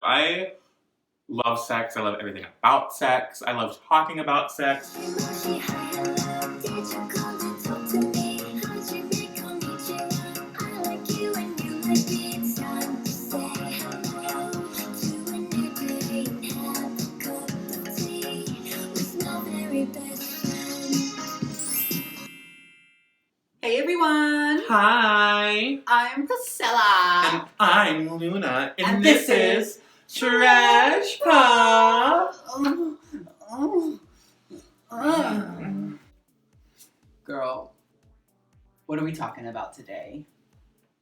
I love sex. I love everything about sex. I love talking about sex. Hey everyone! Hi! I'm Priscilla! And I'm Luna. And this is Trash Pop! Girl, what are we talking about today?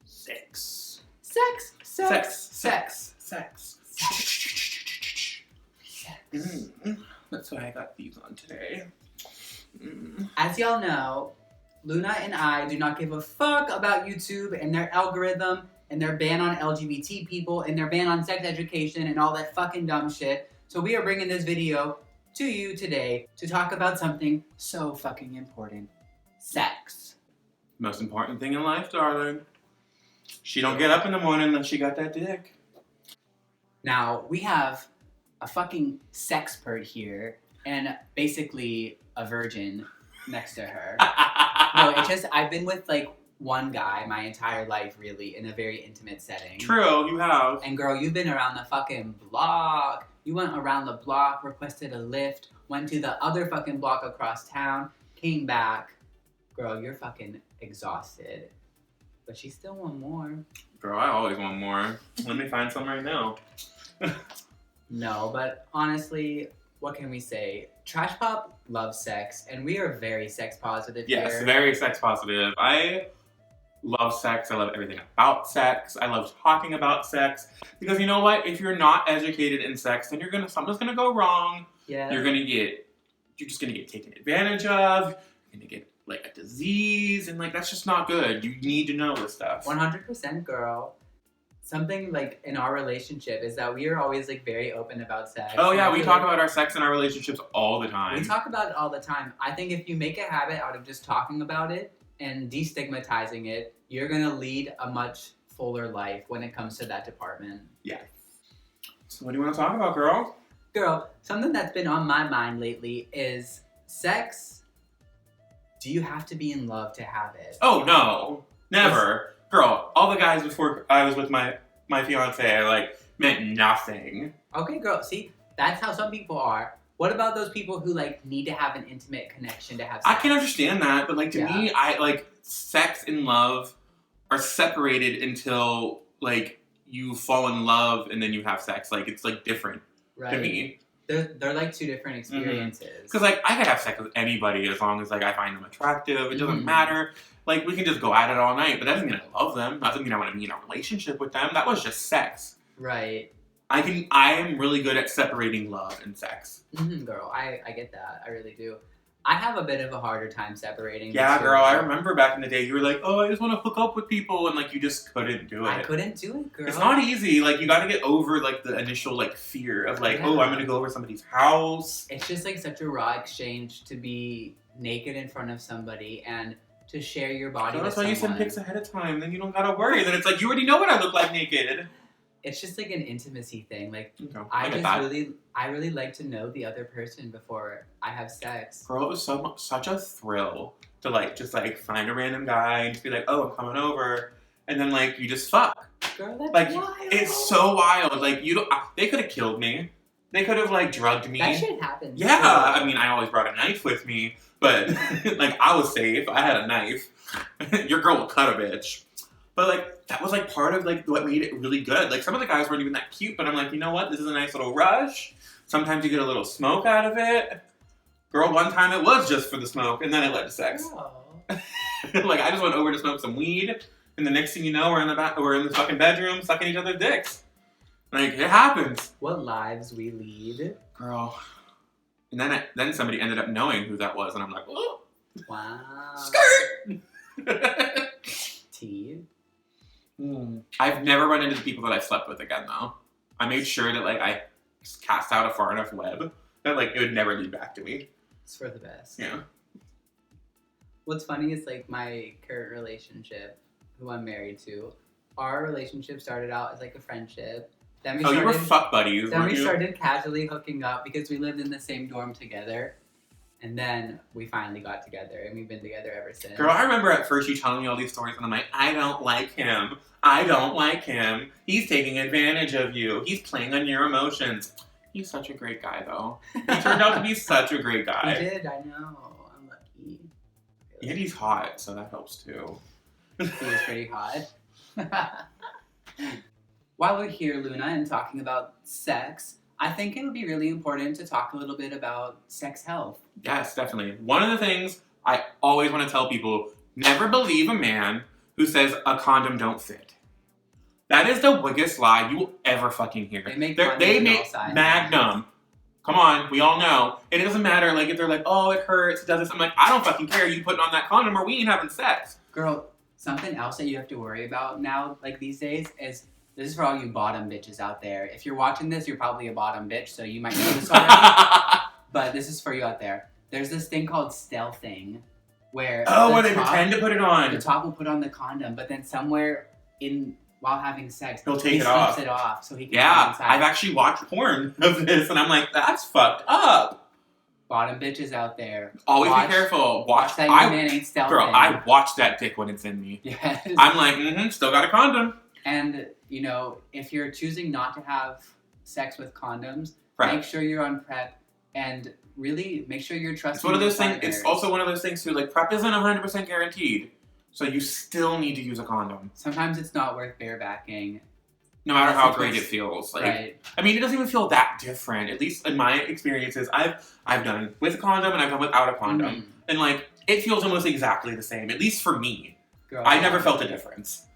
Sex. Sex! Sex. Sex! Sex. Sex. That's why I got these on today. As y'all know, Luna and I do not give a fuck about YouTube and their algorithm and their ban on LGBT people and their ban on sex education and all that fucking dumb shit. So we are bringing this video to you today to talk about something so fucking important. Sex. Most important thing in life, darling. She don't get up in the morning unless she got that dick. Now, we have a fucking sexpert here and basically a virgin next to her. No, it's just, I've been with like one guy my entire life, really, in a very intimate setting. True, you have. And girl, you've been around the fucking block. You went around the block, requested a lift, went to the other fucking block across town, came back. Girl, you're fucking exhausted. But she still want more. Girl, I always want more. Let me find some right now. No, but honestly, what can we say? Trash Pop loves sex, and we are very sex positive Yes, here. very sex positive. I love sex. I love everything about sex. I love talking about sex. Because you know what? If you're not educated in sex, then something's gonna go wrong. Yeah. You're just gonna get taken advantage of. You're gonna get like a disease, and like that's just not good. You need to know this stuff. 100% girl. Something like in our relationship is that we are always like very open about sex. Oh yeah, we talk about our sex in our relationships all the time. We talk about it all the time. I think if you make a habit out of just talking about it and destigmatizing it, you're gonna lead a much fuller life when it comes to that department. Yeah. So what do you want to talk about, girl? Girl, something that's been on my mind lately is sex. Do you have to be in love to have it? Oh no, never. Girl, all the guys before I was with my fiance, like, meant nothing. Okay, girl, see, that's how some people are. What about those people who, like, need to have an intimate connection to have sex? I can understand that, but, like, to me, sex and love are separated until, like, you fall in love and then you have sex. Like, it's, like, different to me. They're like two different experiences. Because, like, I could have sex with anybody as long as, like, I find them attractive. It doesn't matter. Like, we can just go at it all night, but that doesn't mean I love them. That doesn't mean I want to be in a relationship with them. That was just sex. Right. I am really good at separating love and sex. Girl, I get that. I really do. I have a bit of a harder time separating. Yeah, girl, I remember back in the day, you were like, oh, I just want to hook up with people, and, like, you just couldn't do it. I couldn't do it, girl. It's not easy. Like, you gotta get over, like, the initial, like, fear of, like, oh, I'm gonna go over somebody's house. It's just, like, such a raw exchange to be naked in front of somebody and to share your body with someone. That's why you send pics ahead of time, then you don't gotta worry. Then it's like, you already know what I look like naked. It's just like an intimacy thing. Like, I really like to know the other person before I have sex. Girl, it was such a thrill to, like, just, like, find a random guy and just be like, oh, I'm coming over. And then, like, you just fuck. Girl, that's like, wild. It's so wild. Like, they could have killed me. They could have, like, drugged me. That shit happens. Yeah, too. I mean, I always brought a knife with me. But, like, I was safe. I had a knife. Your girl will cut a bitch. But, like, that was, like, part of, like, what made it really good. Like, some of the guys weren't even that cute, but I'm like, you know what? This is a nice little rush. Sometimes you get a little smoke out of it. Girl, one time it was just for the smoke, and then it led to sex. Oh. Like, I just went over to smoke some weed, and the next thing you know, we're in the fucking bedroom sucking each other's dicks. Like, it happens. What lives we lead. Girl. And then somebody ended up knowing who that was, and I'm like, oh. Wow. Skirt! Tea. I've never run into the people that I slept with again, though. I made sure that, like, I cast out a far enough web that, like, it would never lead back to me. It's for the best. Yeah. What's funny is, like, my current relationship, who I'm married to, our relationship started out as, like, a friendship. Then you were fuck buddies, Then weren't we you? started casually hooking up because we lived in the same dorm together. And then we finally got together, and we've been together ever since. Girl, I remember at first you telling me all these stories, and I'm like, I don't like him. I don't like him. He's taking advantage of you. He's playing on your emotions. He's such a great guy, though. He turned out to be such a great guy. He did, I know. I'm lucky. Yeah, he's hot, so that helps, too. He was pretty hot. While we're here, Luna, and talking about sex, I think it would be really important to talk a little bit about sex health. Yes, definitely. One of the things I always want to tell people, never believe a man who says a condom don't fit. That is the biggest lie you will ever fucking hear. They make Magnum. Come on, we all know. And it doesn't matter, like, if they're like, oh, it hurts, it does this. I'm like, I don't fucking care. You putting on that condom or we ain't having sex. Girl, something else that you have to worry about now, like these days, is this is for all you bottom bitches out there. If you're watching this, you're probably a bottom bitch, so you might know this already. But this is for you out there. There's this thing called stealthing, where where they pretend to put it on. The top will put on the condom, but then somewhere while having sex, he slips it off so he can get inside. I've actually watched porn of this, and I'm like, that's fucked up. Bottom bitches out there. Always be careful. Watch that your man ain't stealthing. Girl, I watch that dick when it's in me. Yes. I'm like, still got a condom. And, you know, if you're choosing not to have sex with condoms, Prep. make sure you're on PrEP and really make sure you're trusting It's one of those things. partners. It's also one of those things too. Like PrEP isn't 100% guaranteed, so you still need to use a condom. Sometimes it's not worth barebacking. No matter how great it feels. Like, right. I mean, it doesn't even feel that different. At least in my experiences, I've done with a condom and I've done without a condom, Mm-hmm. and like it feels almost exactly the same. At least for me, Girl, I never felt a difference.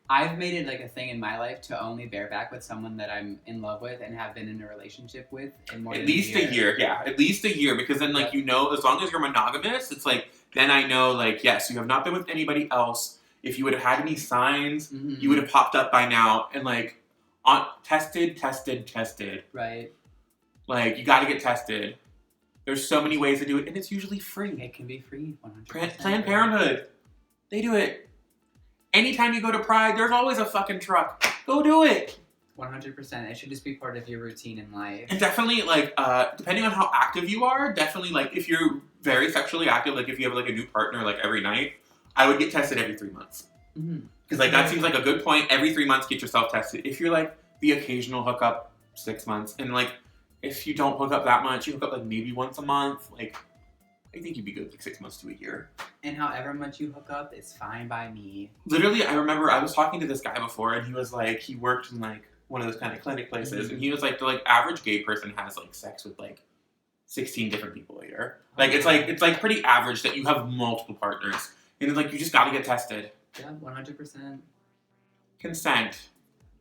I've made it like a thing in my life to only bareback with someone that I'm in love with and have been in a relationship with in more than At least a year, yeah. At least a year, because then, like, you know, as long as you're monogamous, it's like, then I know, like, yes, you have not been with anybody else. If you would have had any signs, you would have popped up by now. And, like, tested. Right. Like, you got to get tested. There's so many ways to do it, and it's usually free. It can be free, 100%. Planned Parenthood, they do it. Anytime you go to Pride, there's always a fucking truck. Go do it. 100%. It should just be part of your routine in life. And definitely, like, depending on how active you are, definitely, like, if you're very sexually active, like, if you have, like, a new partner, like, every night, I would get tested every 3 months. Because, like, that seems like a good point. Every 3 months, get yourself tested. If you're, like, the occasional hookup, 6 months. And, like, if you don't hook up that much, you hook up, like, maybe once a month. Like, I think you'd be good, like, 6 months to a year. And however much you hook up, it's fine by me. Literally, I remember I was talking to this guy before, and he was, like, he worked in, like, one of those kind of clinic places, and he was like, the like average gay person has like sex with like 16 different people a year. Like it's like pretty average that you have multiple partners, and like you just got to get tested. Yeah, 100%. Consent.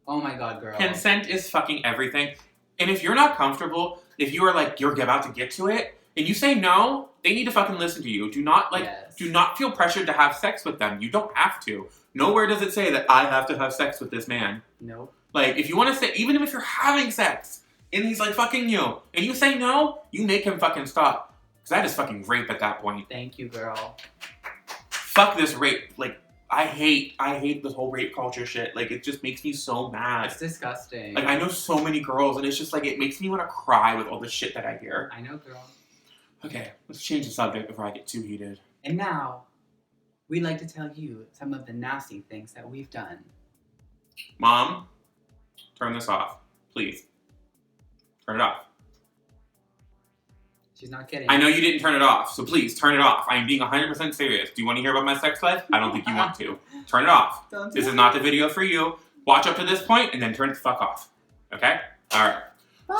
Oh my god, girl. Consent is fucking everything. And if you're not comfortable, if you are like you're about to get to it, and you say no, they need to fucking listen to you. Do not do not feel pressured to have sex with them. You don't have to. Nowhere does it say that I have to have sex with this man. Nope. Like, if you want to say, even if you're having sex, and he's, like, fucking you, and you say no, you make him fucking stop. Because that is fucking rape at that point. Thank you, girl. Fuck this rape. Like, I hate this whole rape culture shit. Like, it just makes me so mad. It's disgusting. Like, I know so many girls, and it's just, like, it makes me want to cry with all the shit that I hear. I know, girl. Okay, let's change the subject before I get too heated. And now, we'd like to tell you some of the nasty things that we've done. Mom, turn this off. Please. Turn it off. She's not kidding. I know you didn't turn it off, so please, turn it off. I am being 100% serious. Do you want to hear about my sex life? I don't think you want to. Turn it off. This is not the video for you. Watch up to this point, and then turn it the fuck off. Okay? Alright.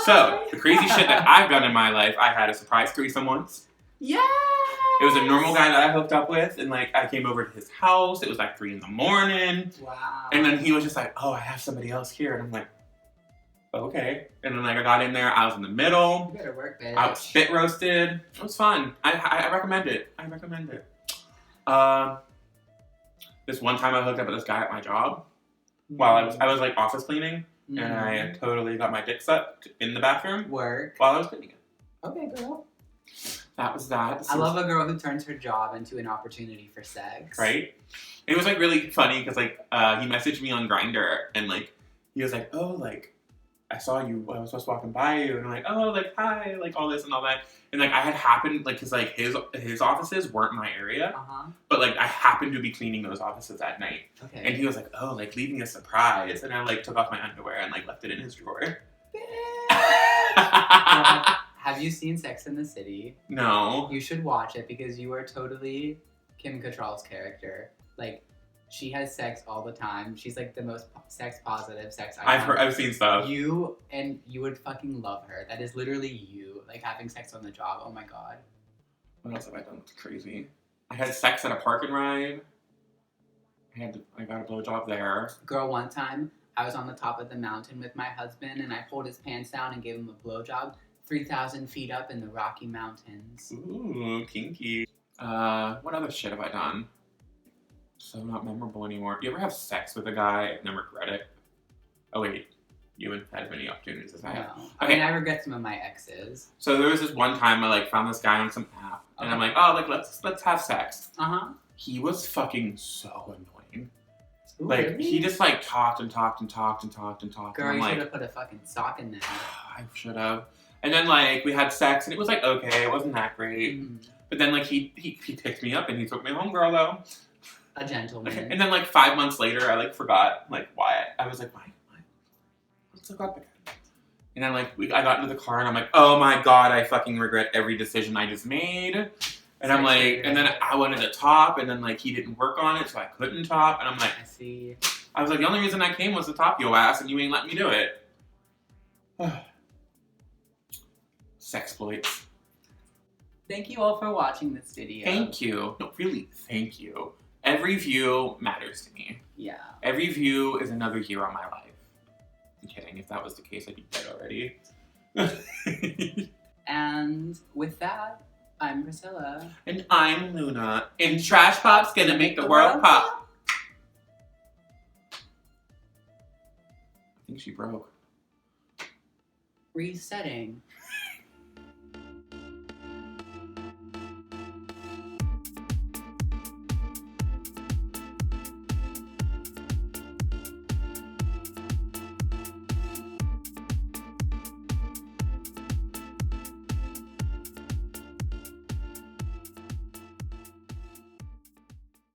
So, the crazy shit that I've done in my life, I had a surprise threesome once. Yeah. It was a normal guy that I hooked up with, and like I came over to his house. It was like 3 a.m. Wow. And then he was just like, "Oh, I have somebody else here," and I'm like, "Okay." And then like I got in there, I was in the middle. You better work, bitch. I was spit roasted. It was fun. I recommend it. I recommend it. This one time I hooked up with this guy at my job while I was like office cleaning, and I totally got my dick sucked in the bathroom work while I was cleaning it. Okay, girl. That was that. I love a girl who turns her job into an opportunity for sex. Right? It was like really funny because like he messaged me on Grindr and like he was like, "Oh, like I saw you, I was just walking by you, and I'm like, oh, like, hi, like, all this and all that. And, like, I had happened, like, because, like, his offices weren't my area, but, like, I happened to be cleaning those offices at night. Okay. And he was like, oh, like, leaving a surprise. And I, like, took off my underwear and, like, left it in his drawer. Have you seen Sex and the City? No. You should watch it because you are totally Kim Cattrall's character. Like, she has sex all the time. She's like the most sex positive sex icon. I've seen stuff. You would fucking love her. That is literally you, like having sex on the job. Oh my god. What else have I done? It's crazy. I had sex at a park and ride. I got a blowjob there. Girl, one time I was on the top of the mountain with my husband and I pulled his pants down and gave him a blowjob 3,000 feet up in the Rocky Mountains. Ooh, kinky. What other shit have I done? So not memorable anymore. You ever have sex with a guy and then regret it? Oh wait, you haven't had as many opportunities as I have. No. I mean, I regret some of my exes. So there was this one time I like found this guy on some app, and I'm like, oh, like let's have sex. He was fucking so annoying. Ooh, like really? he just like talked and talked and talked and talked and talked. Girl, and you I'm should like, have put a fucking sock in there. I should have. And then like we had sex, and it was like okay, it wasn't that great. But then like he picked me up and he took me home, girl though. A gentleman. And then like 5 months later, I like forgot like why. I was like, why? Let's look up again. And then like I got into the car and I'm like, oh my god, I fucking regret every decision I just made. And I'm like, and then I wanted to top, and then like he didn't work on it, so I couldn't top. And I'm like, I see. I was like, the only reason I came was to top your ass, and you ain't let me do it. Sexploits. Thank you all for watching this video. Thank you. No, really, thank you. Every view matters to me. Yeah. Every view is another year on my life. I'm kidding. If that was the case, I'd be dead already. And with that, I'm Priscilla. And I'm Luna. And Trash Pop's gonna make the world pop. I think she broke. Resetting.